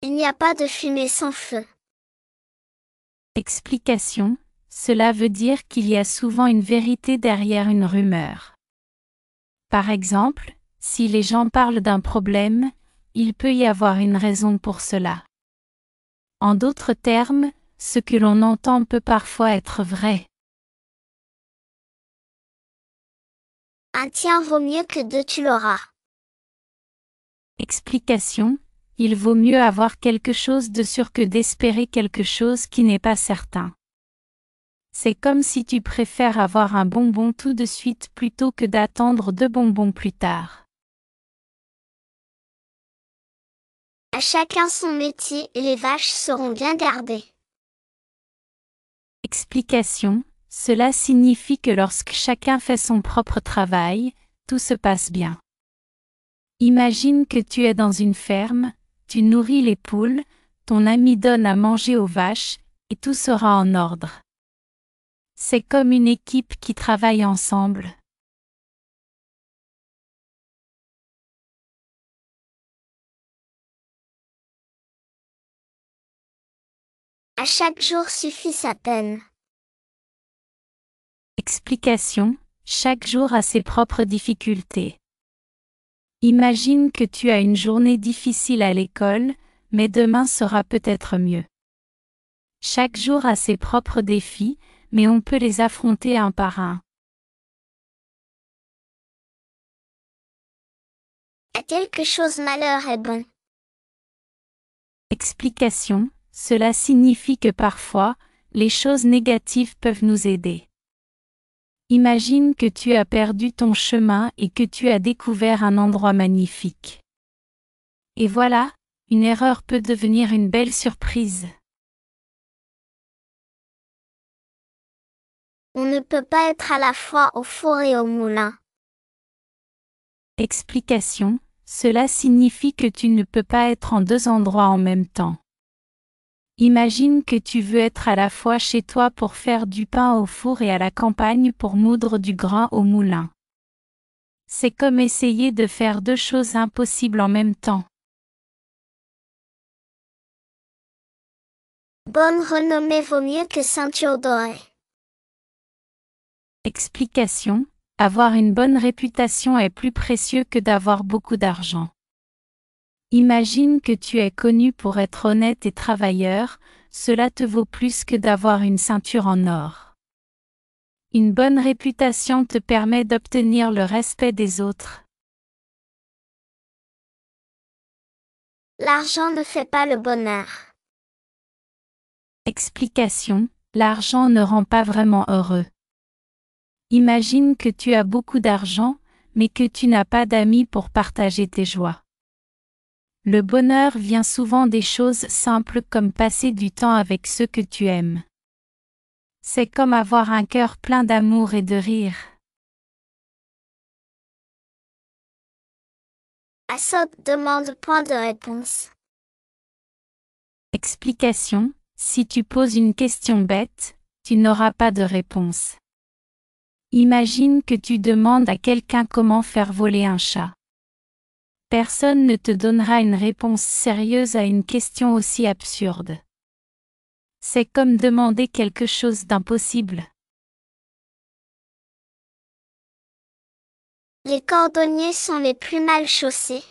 Il n'y a pas de fumée sans feu. Explication. Cela veut dire qu'il y a souvent une vérité derrière une rumeur. Par exemple, si les gens parlent d'un problème, il peut y avoir une raison pour cela. En d'autres termes, ce que l'on entend peut parfois être vrai. Un tiens vaut mieux que deux tu l'auras. Explication. Il vaut mieux avoir quelque chose de sûr que d'espérer quelque chose qui n'est pas certain. C'est comme si tu préfères avoir un bonbon tout de suite plutôt que d'attendre 2 bonbons plus tard. À chacun son métier et les vaches seront bien gardées. Explication. Cela signifie que lorsque chacun fait son propre travail, tout se passe bien. Imagine que tu es dans une ferme, tu nourris les poules, ton ami donne à manger aux vaches, et tout sera en ordre. C'est comme une équipe qui travaille ensemble. À chaque jour suffit sa peine. Explication. Chaque jour a ses propres difficultés. Imagine que tu as une journée difficile à l'école, mais demain sera peut-être mieux. Chaque jour a ses propres défis, mais on peut les affronter un par un. À quelque chose malheur est bon. Explication. Cela signifie que parfois, les choses négatives peuvent nous aider. Imagine que tu as perdu ton chemin et que tu as découvert un endroit magnifique. Et voilà, une erreur peut devenir une belle surprise. On ne peut pas être à la fois au four et au moulin. Explication. Cela signifie que tu ne peux pas être en 2 endroits en même temps. Imagine que tu veux être à la fois chez toi pour faire du pain au four et à la campagne pour moudre du grain au moulin. C'est comme essayer de faire 2 choses impossibles en même temps. Bonne renommée vaut mieux que ceinture dorée. Explication. Avoir une bonne réputation est plus précieux que d'avoir beaucoup d'argent. Imagine que tu es connu pour être honnête et travailleur, cela te vaut plus que d'avoir une ceinture en or. Une bonne réputation te permet d'obtenir le respect des autres. L'argent ne fait pas le bonheur. Explication. L'argent ne rend pas vraiment heureux. Imagine que tu as beaucoup d'argent, mais que tu n'as pas d'amis pour partager tes joies. Le bonheur vient souvent des choses simples comme passer du temps avec ceux que tu aimes. C'est comme avoir un cœur plein d'amour et de rire. Aesop demande point de réponse. Explication. Si tu poses une question bête, tu n'auras pas de réponse. Imagine que tu demandes à quelqu'un comment faire voler un chat. Personne ne te donnera une réponse sérieuse à une question aussi absurde. C'est comme demander quelque chose d'impossible. Les cordonniers sont les plus mal chaussés.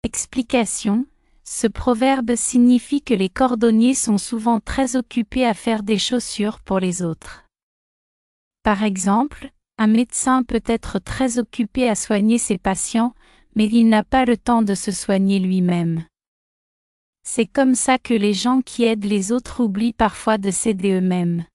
Explication. Ce proverbe signifie que les cordonniers sont souvent très occupés à faire des chaussures pour les autres. Par exemple, un médecin peut être très occupé à soigner ses patients, mais il n'a pas le temps de se soigner lui-même. C'est comme ça que les gens qui aident les autres oublient parfois de s'aider eux-mêmes.